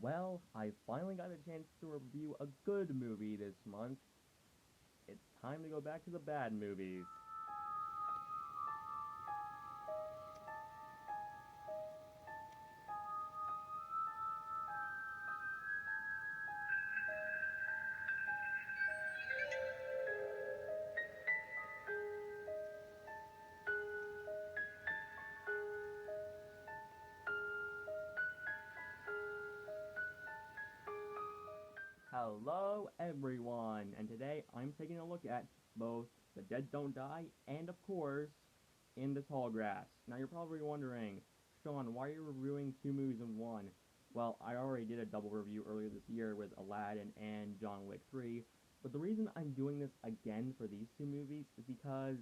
Well, I finally got a chance to review a good movie this month. It's time to go back to the bad movies. Hello, everyone, and today I'm taking a look at both The Dead Don't Die and, of course, In the Tall Grass. Now, you're probably wondering, Sean, why are you reviewing two movies in one? Well, I already did a double review earlier this year with Aladdin and John Wick 3, but the reason I'm doing this again for these two movies is because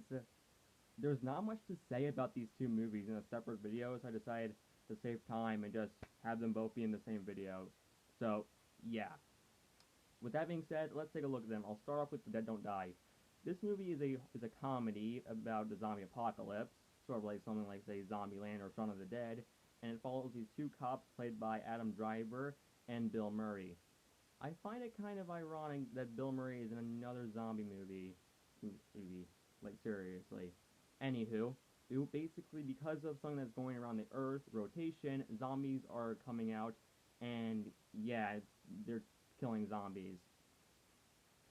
there's not much to say about these two movies in a separate video, so I decided to save time and just have them both be in the same video. So, yeah. With that being said, let's take a look at them. I'll start off with The Dead Don't Die. This movie is a comedy about the zombie apocalypse, sort of like something like, say, Zombieland or Shaun of the Dead, and it follows these two cops played by Adam Driver and Bill Murray. I find it kind of ironic that Bill Murray is in another zombie movie, like seriously. Anywho, basically because of something that's going around the Earth, rotation, zombies are coming out, and yeah, they're killing zombies.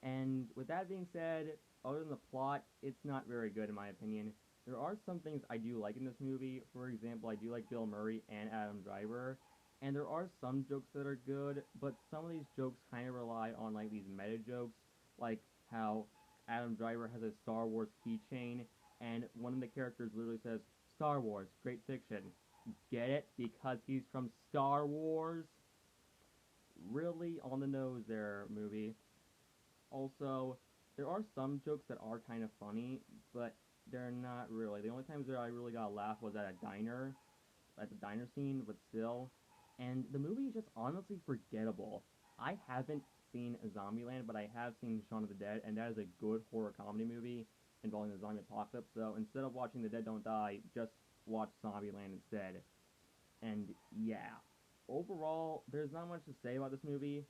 And with that being said, other than the plot, it's not very good in my opinion. There are some things I do like in this movie. For example, I do like Bill Murray and Adam Driver. And there are some jokes that are good, but some of these jokes kind of rely on like these meta jokes, like how Adam Driver has a Star Wars keychain, and one of the characters literally says, "Star Wars, great fiction." Get it? Because he's from Star Wars? Really on the nose there, movie. Also, there are some jokes that are kind of funny, but they're not really. The only times that I really got a laugh was at the diner scene, but still. And the movie is just honestly forgettable. I haven't seen Zombieland, but I have seen Shaun of the Dead, and that is a good horror comedy movie involving the zombie apocalypse. So instead of watching The Dead Don't Die, just watch Zombieland instead. And yeah, overall, there's not much to say about this movie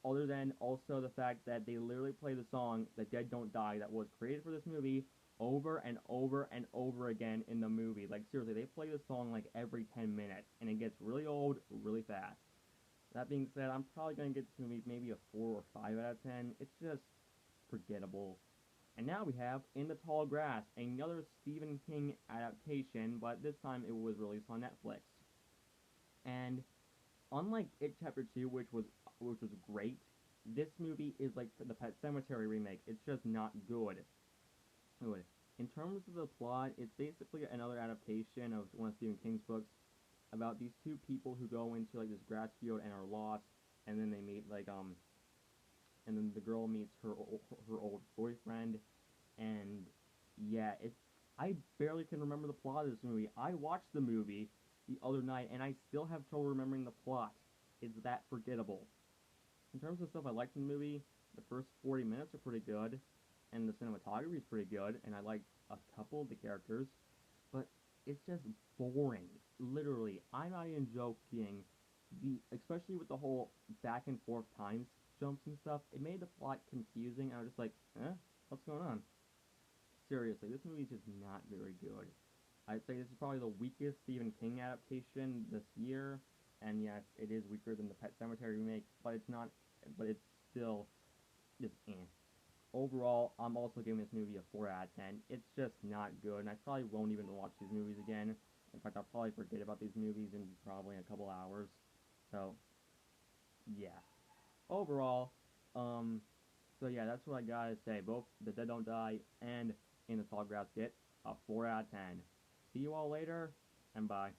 other than also the fact that they literally play the song "The Dead Don't Die" that was created for this movie over and over and over again in the movie. Like seriously, they play the song like every 10 minutes, and it gets really old really fast. That being said, I'm probably gonna get this movie maybe a 4 or 5 out of 10. It's just forgettable. And now we have In the Tall Grass, another Stephen King adaptation, but this time it was released on Netflix. And unlike It Chapter Two, which was great, this movie is like the Pet Cemetery remake. It's just not good. Good. In terms of the plot, it's basically another adaptation of one of Stephen King's books about these two people who go into like this grass field and are lost, and then they meet and then the girl meets her old boyfriend, and yeah, it's I barely can remember the plot of this movie. I watched the movie the other night, and I still have trouble remembering the plot. It's that forgettable. In terms of stuff I liked in the movie, the first 40 minutes are pretty good, and the cinematography is pretty good, and I like a couple of the characters, but it's just boring. Literally, I'm not even joking. Especially with the whole back and forth time jumps and stuff, it made the plot confusing. I was just like, what's going on? Seriously, this movie is just not very good. I'd say this is probably the weakest Stephen King adaptation this year, and yes, it is weaker than the Pet Cemetery remake, but it's not. But it's still just eh. Overall, I'm also giving this movie a 4 out of 10. It's just not good, and I probably won't even watch these movies again. In fact, I'll probably forget about these movies in probably a couple hours. So yeah. Overall, um, so yeah, that's what I gotta say. Both The Dead Don't Die and In the Tall Grass get a 4 out of 10. See you all later, and bye.